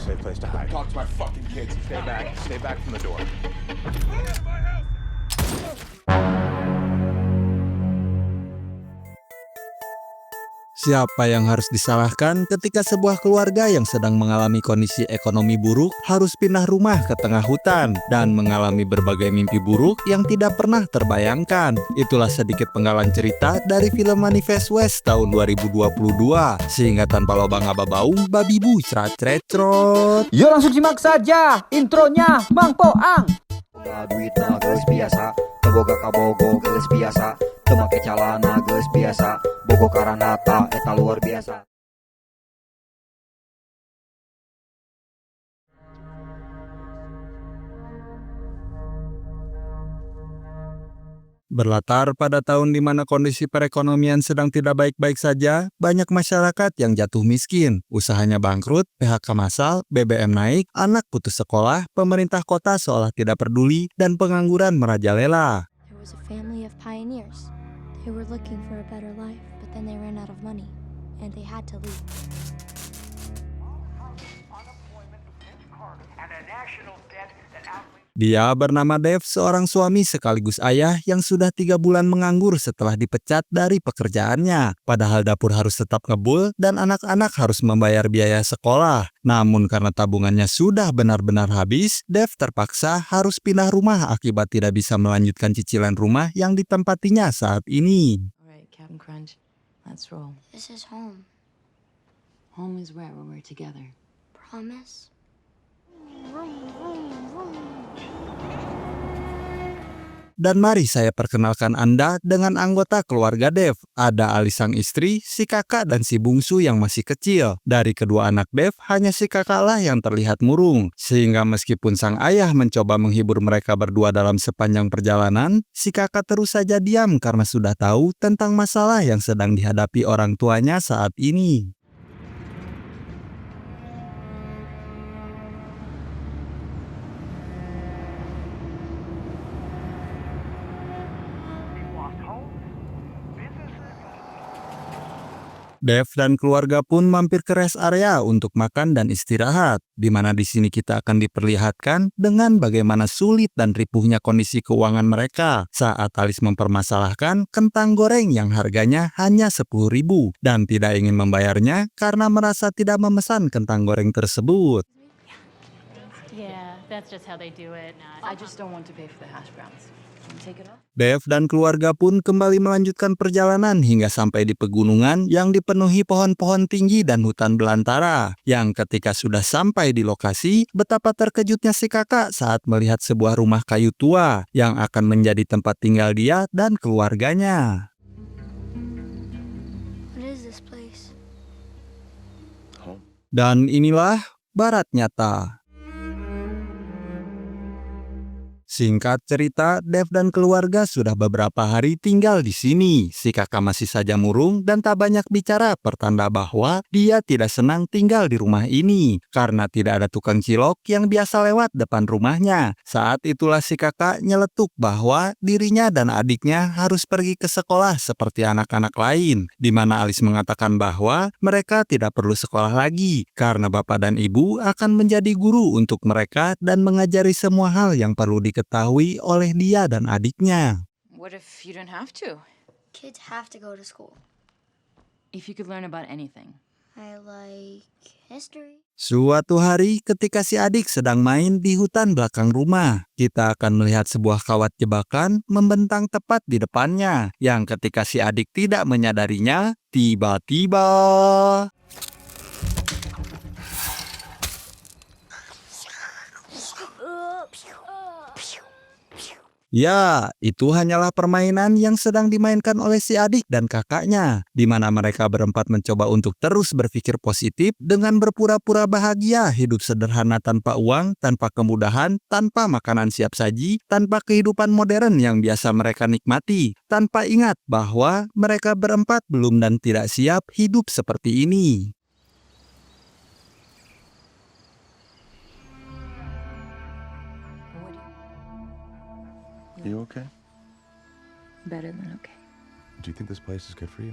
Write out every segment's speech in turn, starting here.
a safe place to hide. Talk to my fucking kids. Stay back. Stay back from the door. Siapa yang harus disalahkan ketika sebuah keluarga yang sedang mengalami kondisi ekonomi buruk harus pindah rumah ke tengah hutan dan mengalami berbagai mimpi buruk yang tidak pernah terbayangkan? Itulah sedikit penggalan cerita dari film Manifest West tahun 2022. Sehingga tanpa lobang ababaung, babi bu cerat-cerecrot. Yuk langsung simak saja intronya Mang Poang. Duit na geus biasa, teboga kabogo geus biasa, teu make calana geus biasa, bogo karanata eta luar biasa. Berlatar pada tahun di mana kondisi perekonomian sedang tidak baik-baik saja, banyak masyarakat yang jatuh miskin, usahanya bangkrut, PHK massal, BBM naik, anak putus sekolah, pemerintah kota seolah tidak peduli, dan pengangguran merajalela. There was a family of pioneers. They were looking for a better life, but then they ran out of money, and they had to leave. Dia bernama Dev, seorang suami sekaligus ayah yang sudah 3 bulan menganggur setelah dipecat dari pekerjaannya. Padahal dapur harus tetap ngebul dan anak-anak harus membayar biaya sekolah. Namun karena tabungannya sudah benar-benar habis, Dev terpaksa harus pindah rumah akibat tidak bisa melanjutkan cicilan rumah yang ditempatinya saat ini. Alright, Captain Crunch, let's roll. This is home. Home is where we're together. Promise? Dan mari saya perkenalkan Anda dengan anggota keluarga Dev. Ada Ali sang istri, si kakak dan si bungsu yang masih kecil. Dari kedua anak Dev, hanya si kakaklah yang terlihat murung. Sehingga meskipun sang ayah mencoba menghibur mereka berdua dalam sepanjang perjalanan, si kakak terus saja diam karena sudah tahu tentang masalah yang sedang dihadapi orang tuanya saat ini. Dev dan keluarga pun mampir ke rest area untuk makan dan istirahat, di mana di sini kita akan diperlihatkan dengan bagaimana sulit dan ripuhnya kondisi keuangan mereka saat Alis mempermasalahkan kentang goreng yang harganya hanya 10.000 dan tidak ingin membayarnya karena merasa tidak memesan kentang goreng tersebut. Yeah, that's just how they do it. No, I just don't want to pay for the hash browns. Can you take it off? Dev dan keluarga pun kembali melanjutkan perjalanan hingga sampai di pegunungan yang dipenuhi pohon-pohon tinggi dan hutan belantara. Yang ketika sudah sampai di lokasi, betapa terkejutnya si kakak saat melihat sebuah rumah kayu tua yang akan menjadi tempat tinggal dia dan keluarganya. What is this place? Dan inilah barat nyata. Singkat cerita, Dev dan keluarga sudah beberapa hari tinggal di sini. Si kakak masih saja murung dan tak banyak bicara, pertanda bahwa dia tidak senang tinggal di rumah ini karena tidak ada tukang cilok yang biasa lewat depan rumahnya. Saat itulah si kakak nyeletuk bahwa dirinya dan adiknya harus pergi ke sekolah seperti anak-anak lain, di mana Alis mengatakan bahwa mereka tidak perlu sekolah lagi karena bapak dan ibu akan menjadi guru untuk mereka dan mengajari semua hal yang perlu diketahui oleh dia dan adiknya. What if you don't have to? Kids have to go to school. If you could learn about anything. I like history. Suatu hari ketika si adik sedang main di hutan belakang rumah, kita akan melihat sebuah kawat jebakan membentang tepat di depannya, yang ketika si adik tidak menyadarinya, tiba-tiba... Ya, itu hanyalah permainan yang sedang dimainkan oleh si adik dan kakaknya, di mana mereka berempat mencoba untuk terus berpikir positif dengan berpura-pura bahagia, hidup sederhana tanpa uang, tanpa kemudahan, tanpa makanan siap saji, tanpa kehidupan modern yang biasa mereka nikmati, tanpa ingat bahwa mereka berempat belum dan tidak siap hidup seperti ini. Are you okay? Better than okay. Do you think this place is good for you?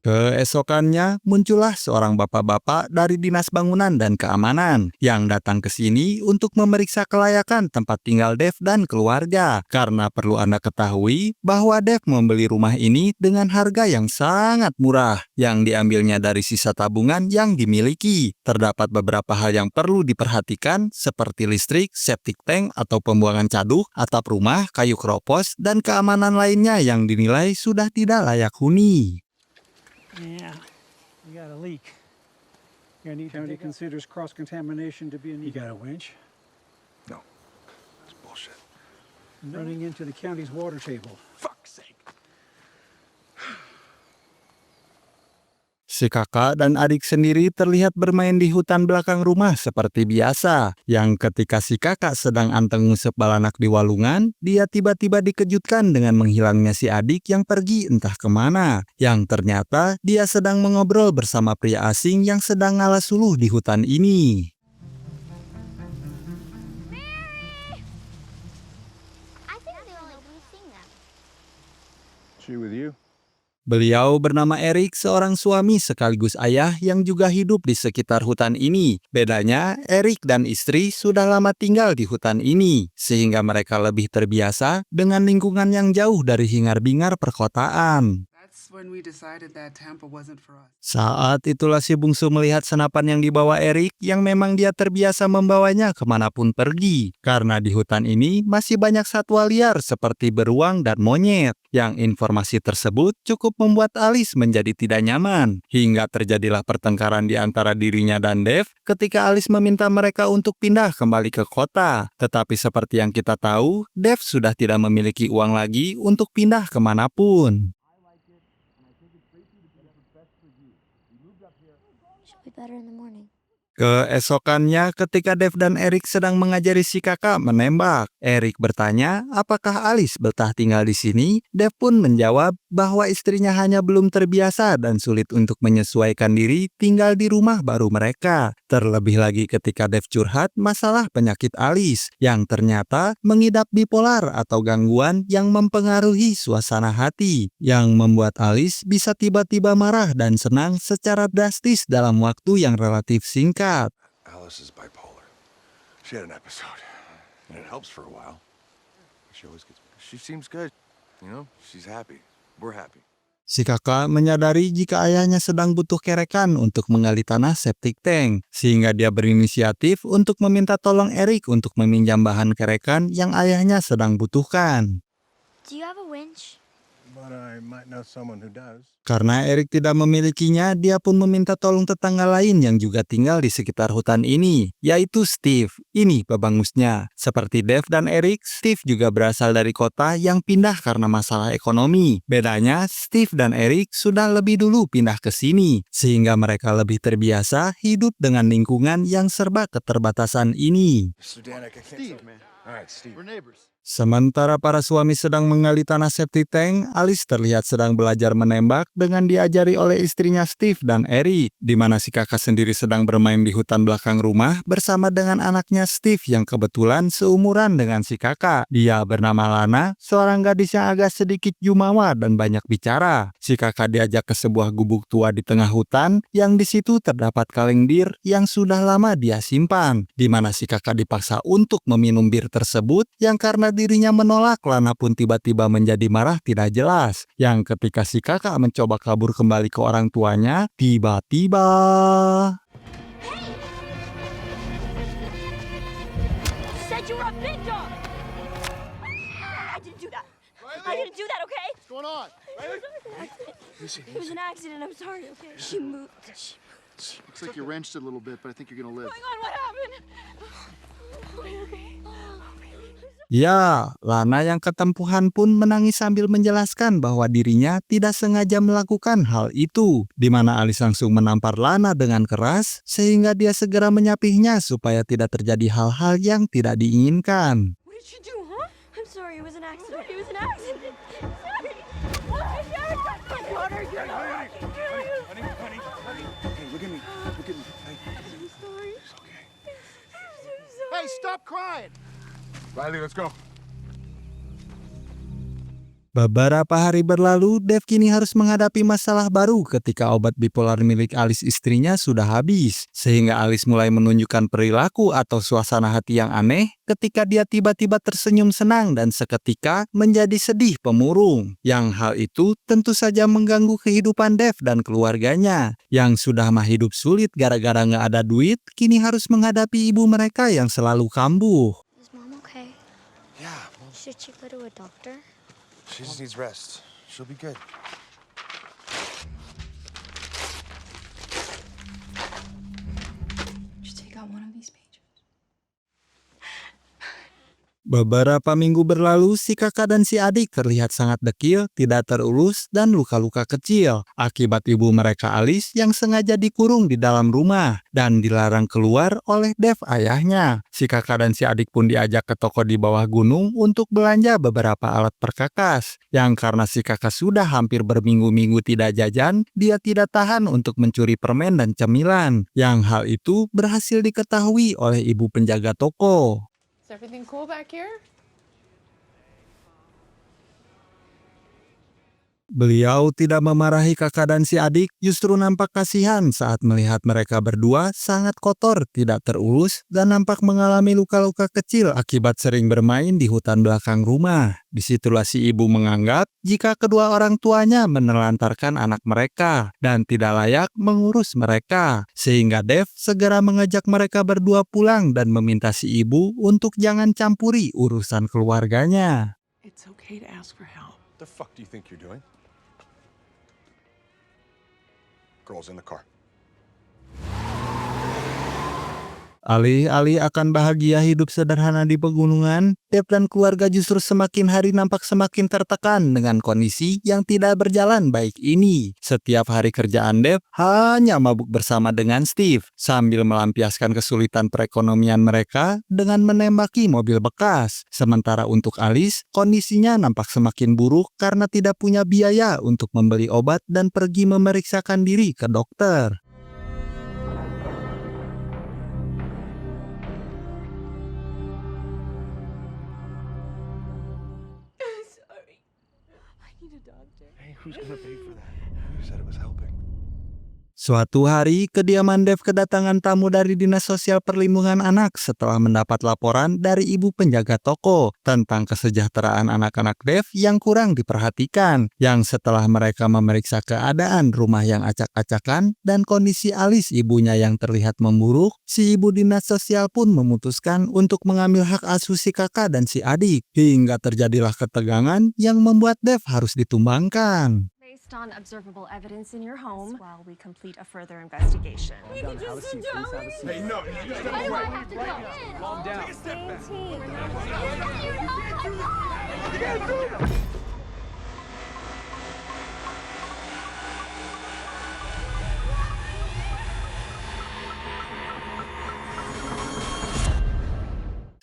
Keesokannya muncullah seorang bapak-bapak dari Dinas Bangunan dan Keamanan yang datang ke sini untuk memeriksa kelayakan tempat tinggal Dev dan keluarga. Karena perlu Anda ketahui bahwa Dev membeli rumah ini dengan harga yang sangat murah yang diambilnya dari sisa tabungan yang dimiliki. Terdapat beberapa hal yang perlu diperhatikan seperti listrik, septic tank atau pembuangan caduk, atap rumah, kayu keropos, dan keamanan lainnya yang dinilai sudah tidak layak huni. Yeah, you got a leak. County considers cross-contamination to be an... You got a winch? No. That's bullshit. Running into the county's water table. Fuck's sake. Si kakak dan adik sendiri terlihat bermain di hutan belakang rumah seperti biasa. Yang ketika si kakak sedang anteng ngusep balanak di walungan, dia tiba-tiba dikejutkan dengan menghilangnya si adik yang pergi entah kemana. Yang ternyata dia sedang mengobrol bersama pria asing yang sedang ngalah suluh di hutan ini. I think they will let me sing that. She with you? Beliau bernama Eric, seorang suami sekaligus ayah yang juga hidup di sekitar hutan ini. Bedanya, Eric dan istri sudah lama tinggal di hutan ini, sehingga mereka lebih terbiasa dengan lingkungan yang jauh dari hingar-bingar perkotaan. When we decided that Tampa wasn't for us. Saat itulah si bungsu melihat senapan yang dibawa Eric yang memang dia terbiasa membawanya kemanapun pergi. Karena di hutan ini masih banyak satwa liar seperti beruang dan monyet. Yang informasi tersebut cukup membuat Alice menjadi tidak nyaman. Hingga terjadilah pertengkaran di antara dirinya dan Dev ketika Alice meminta mereka untuk pindah kembali ke kota. Tetapi seperti yang kita tahu, Dev sudah tidak memiliki uang lagi untuk pindah kemanapun. Should be better in the morning. Keesokannya ketika Dev dan Eric sedang mengajari si kakak menembak, Eric bertanya apakah Alice betah tinggal di sini. Dev pun menjawab bahwa istrinya hanya belum terbiasa dan sulit untuk menyesuaikan diri tinggal di rumah baru mereka. Terlebih lagi ketika Dev curhat masalah penyakit Alice yang ternyata mengidap bipolar atau gangguan yang mempengaruhi suasana hati, yang membuat Alice bisa tiba-tiba marah dan senang secara drastis dalam waktu yang relatif singkat. Alice is bipolar. She had an episode, and it helps for a while. She seems good. You know, she's happy. We're happy. Si kakak menyadari jika ayahnya sedang butuh kerekan untuk menggali tanah septic tank, sehingga dia berinisiatif untuk meminta tolong Eric untuk meminjam bahan kerekan yang ayahnya sedang butuhkan. Do you have a winch? But I might know someone who does. Karena Eric tidak memilikinya, dia pun meminta tolong tetangga lain yang juga tinggal di sekitar hutan ini, yaitu Steve. Ini pebangusnya. Seperti Dev dan Eric, Steve juga berasal dari kota yang pindah karena masalah ekonomi. Bedanya, Steve dan Eric sudah lebih dulu pindah ke sini, sehingga mereka lebih terbiasa hidup dengan lingkungan yang serba keterbatasan ini. Mr. Danik, I can't Steve, man. All right, Steve. We're neighbors. Sementara para suami sedang menggali tanah septic tank, Alice terlihat sedang belajar menembak dengan diajari oleh istrinya Steve dan Eric, di mana si kakak sendiri sedang bermain di hutan belakang rumah bersama dengan anaknya Steve yang kebetulan seumuran dengan si kakak. Dia bernama Lana, seorang gadis yang agak sedikit jumawa dan banyak bicara. Si kakak diajak ke sebuah gubuk tua di tengah hutan yang di situ terdapat kaleng bir yang sudah lama dia simpan, di mana si kakak dipaksa untuk meminum bir tersebut yang karena dirinya menolak, Lana pun tiba-tiba menjadi marah tidak jelas. Yang ketika si kakak mencoba kabur kembali ke orang tuanya, tiba-tiba... Said you were a big dog! I didn't do that. I didn't do that, okay? What's going on? It was an accident, I'm sorry, okay? She moved. Looks like you wrenched it a little bit, but I think you're gonna live. What's going on? What happened? Okay. Ya, Lana yang ketempuhan pun menangis sambil menjelaskan bahwa dirinya tidak sengaja melakukan hal itu, di mana Alice langsung menampar Lana dengan keras sehingga dia segera menyapihnya supaya tidak terjadi hal-hal yang tidak diinginkan. What did you do, huh? I'm sorry, it was an accident. It was an accident. Sorry. My daughter, you're not. Honey. Hey, look at me. Look at me. Hey. I'm sorry. It's okay. I'm so sorry. Hey, stop crying! Riley, let's go. Beberapa hari berlalu, Dev kini harus menghadapi masalah baru ketika obat bipolar milik Alice istrinya sudah habis. Sehingga Alice mulai menunjukkan perilaku atau suasana hati yang aneh ketika dia tiba-tiba tersenyum senang dan seketika menjadi sedih pemurung. Yang hal itu tentu saja mengganggu kehidupan Dev dan keluarganya. Yang sudah mah hidup sulit gara-gara nggak ada duit, kini harus menghadapi ibu mereka yang selalu kambuh. Is Mom okay? Yeah, Should she go to a doctor? she just needs rest. She'll be good. Just take out one of these pages. Beberapa minggu berlalu, si kakak dan si adik terlihat sangat dekil, tidak terurus, dan luka-luka kecil. Akibat ibu mereka Alice yang sengaja dikurung di dalam rumah dan dilarang keluar oleh Dev ayahnya. Si kakak dan si adik pun diajak ke toko di bawah gunung untuk belanja beberapa alat perkakas. Yang karena si kakak sudah hampir berminggu-minggu tidak jajan, dia tidak tahan untuk mencuri permen dan cemilan. Yang hal itu berhasil diketahui oleh ibu penjaga toko. Is everything cool back here? Beliau tidak memarahi kakak dan si adik, justru nampak kasihan saat melihat mereka berdua sangat kotor, tidak terurus, dan nampak mengalami luka-luka kecil akibat sering bermain di hutan belakang rumah. Disitulah si ibu menganggap jika kedua orang tuanya menelantarkan anak mereka dan tidak layak mengurus mereka. Sehingga Dev segera mengajak mereka berdua pulang dan meminta si ibu untuk jangan campuri urusan keluarganya. It's okay to ask for help. The fuck do you think you're doing? Girl's in the car. Alih-alih akan bahagia hidup sederhana di pegunungan, Dev dan keluarga justru semakin hari nampak semakin tertekan dengan kondisi yang tidak berjalan baik ini. Setiap hari kerjaan Dev hanya mabuk bersama dengan Steve, sambil melampiaskan kesulitan perekonomian mereka dengan menembaki mobil bekas. Sementara untuk Alice, kondisinya nampak semakin buruk karena tidak punya biaya untuk membeli obat dan pergi memeriksakan diri ke dokter. Who's gonna pay for that? You said it was helping. Suatu hari, kediaman Dev kedatangan tamu dari Dinas Sosial Perlindungan Anak setelah mendapat laporan dari ibu penjaga toko tentang kesejahteraan anak-anak Dev yang kurang diperhatikan. Yang setelah mereka memeriksa keadaan rumah yang acak-acakan dan kondisi Alice ibunya yang terlihat memburuk, si ibu Dinas Sosial pun memutuskan untuk mengambil hak asuh si kakak dan si adik. Hingga terjadilah ketegangan yang membuat Dev harus ditumbangkan. Based on observable evidence in your home, while we complete a further investigation. Hey, no, you step away. have to go in. Calm down. Take a step back.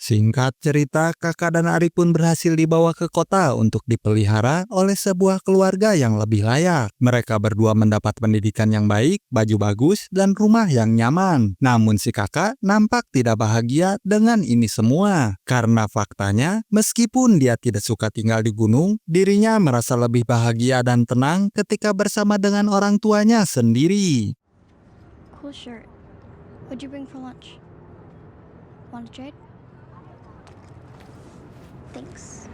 Singkat cerita, kakak dan adik pun berhasil dibawa ke kota untuk dipelihara oleh sebuah keluarga yang lebih layak. Mereka berdua mendapat pendidikan yang baik, baju bagus, dan rumah yang nyaman. Namun si kakak nampak tidak bahagia dengan ini semua. Karena faktanya, meskipun dia tidak suka tinggal di gunung, dirinya merasa lebih bahagia dan tenang ketika bersama dengan orang tuanya sendiri. Cool shirt. What'd you bring for lunch? Want to trade? Thanks.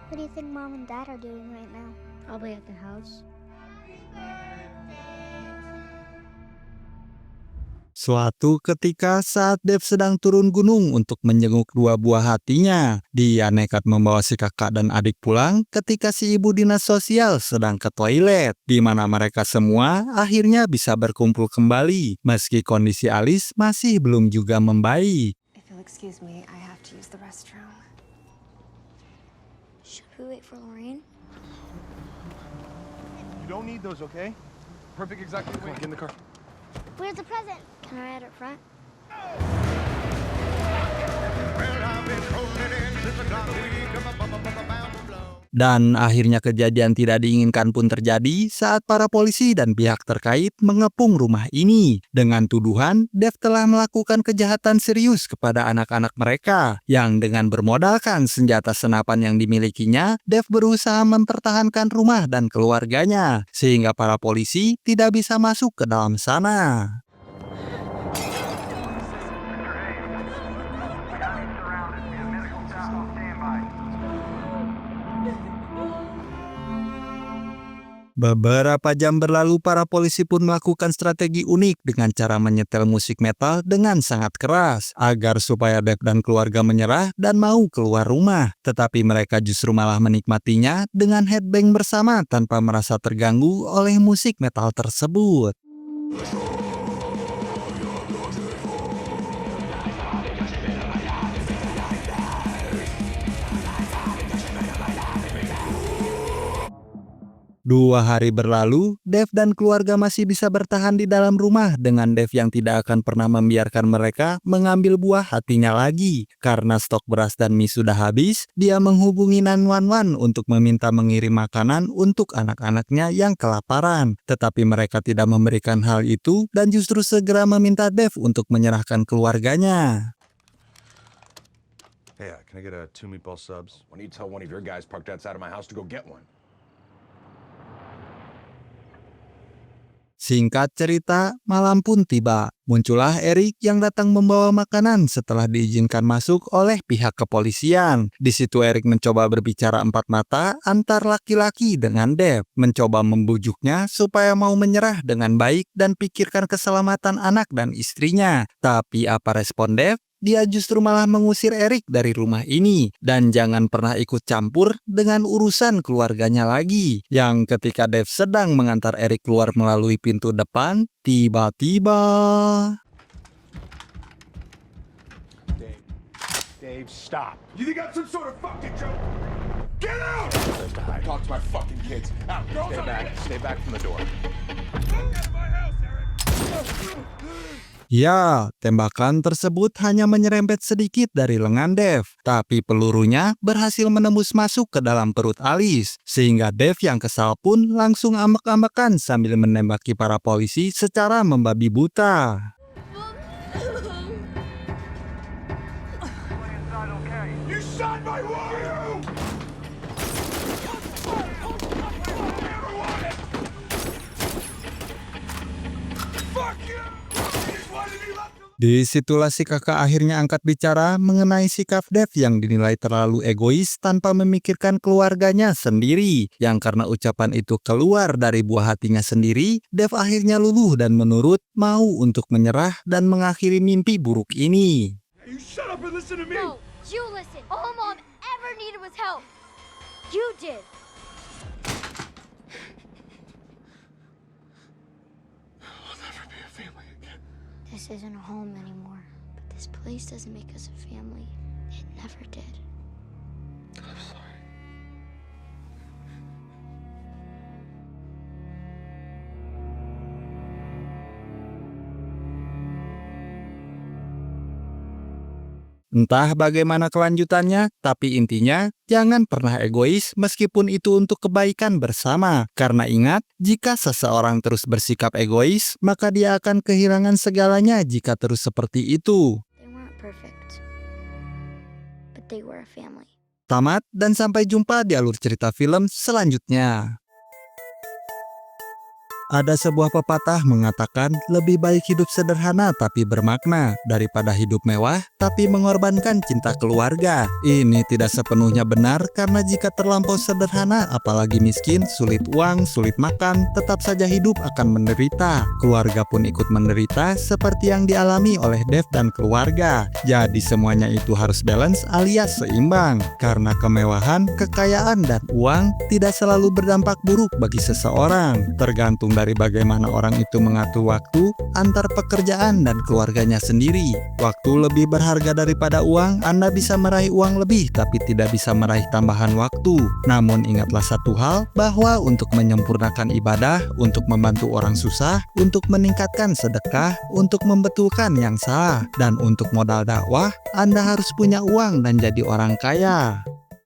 What do you think Mom and Dad are doing right now? Probably at the house. Suatu ketika saat Dev sedang turun gunung untuk menjenguk dua buah hatinya, dia nekat membawa si kakak dan adik pulang ketika si ibu dinas sosial sedang ke toilet, di mana mereka semua akhirnya bisa berkumpul kembali, meski kondisi Alice masih belum juga membaik. If you'll excuse me, I have to use the restroom. Should we wait for Lorraine? You don't need those, okay? Perfect exactly the way. Get in the car. Where's the present? Can I ride up front? Dan akhirnya kejadian tidak diinginkan pun terjadi saat para polisi dan pihak terkait mengepung rumah ini dengan tuduhan Dev telah melakukan kejahatan serius kepada anak-anak mereka yang dengan bermodalkan senjata senapan yang dimilikinya, Dev berusaha mempertahankan rumah dan keluarganya sehingga para polisi tidak bisa masuk ke dalam sana. Beberapa jam berlalu, para polisi pun melakukan strategi unik dengan cara menyetel musik metal dengan sangat keras agar supaya Dev dan keluarga menyerah dan mau keluar rumah. Tetapi mereka justru malah menikmatinya dengan headbang bersama tanpa merasa terganggu oleh musik metal tersebut. Dua hari berlalu, Dev dan keluarga masih bisa bertahan di dalam rumah dengan Dev yang tidak akan pernah membiarkan mereka mengambil buah hatinya lagi. Karena stok beras dan mie sudah habis, dia menghubungi 911 untuk meminta mengirim makanan untuk anak-anaknya yang kelaparan. Tetapi mereka tidak memberikan hal itu dan justru segera meminta Dev untuk menyerahkan keluarganya. Hey, can I get 2 meatball subs? Why don't you tell one of your guys parked outside of my house to go get one? Singkat cerita, malam pun tiba. Muncullah Eric yang datang membawa makanan setelah diizinkan masuk oleh pihak kepolisian. Di situ Eric mencoba berbicara empat mata antar laki-laki dengan Dev, mencoba membujuknya supaya mau menyerah dengan baik dan pikirkan keselamatan anak dan istrinya. Tapi apa respon Dev? Dia justru malah mengusir Eric dari rumah ini dan jangan pernah ikut campur dengan urusan keluarganya lagi. Yang ketika Dev sedang mengantar Eric keluar melalui pintu depan, tiba-tiba... Dave, stop. You think I'm some sort of fucking joke? Get out! Talk to my fucking kids. Out. Stay back. Stay back from the door. Get out of my house, Eric! Ya, tembakan tersebut hanya menyerempet sedikit dari lengan Dev, tapi pelurunya berhasil menembus masuk ke dalam perut Alice, sehingga Dev yang kesal pun langsung ambek-ambekan sambil menembaki para polisi secara membabi buta. You shot my wife! Fuck you! Disitulah si kakak akhirnya angkat bicara mengenai sikap Dev yang dinilai terlalu egois tanpa memikirkan keluarganya sendiri. Yang karena ucapan itu keluar dari buah hatinya sendiri, Dev akhirnya luluh dan menurut, mau untuk menyerah dan mengakhiri mimpi buruk ini. You shut up and listen to me! No, you listen. All Mom ever needed was help. You did. This isn't a home anymore, but this place doesn't make us a family. It never did. I'm sorry. Entah bagaimana kelanjutannya, tapi intinya jangan pernah egois meskipun itu untuk kebaikan bersama. Karena ingat, jika seseorang terus bersikap egois, maka dia akan kehilangan segalanya jika terus seperti itu. They weren't perfect, but they were a family. Tamat dan sampai jumpa di alur cerita film selanjutnya. Ada sebuah pepatah mengatakan lebih baik hidup sederhana tapi bermakna daripada hidup mewah tapi mengorbankan cinta keluarga. Ini tidak sepenuhnya benar karena jika terlampau sederhana apalagi miskin, sulit uang, sulit makan, tetap saja hidup akan menderita. Keluarga pun ikut menderita seperti yang dialami oleh Dev dan keluarga. Jadi semuanya itu harus balance alias seimbang. Karena kemewahan, kekayaan, dan uang tidak selalu berdampak buruk bagi seseorang. Tergantung dari bagaimana orang itu mengatur waktu antar pekerjaan dan keluarganya sendiri. Waktu lebih berharga daripada uang. Anda bisa meraih uang lebih tapi tidak bisa meraih tambahan waktu. Namun ingatlah satu hal, bahwa untuk menyempurnakan ibadah, untuk membantu orang susah, untuk meningkatkan sedekah, untuk membetulkan yang salah, dan untuk modal dakwah, Anda harus punya uang dan jadi orang kaya.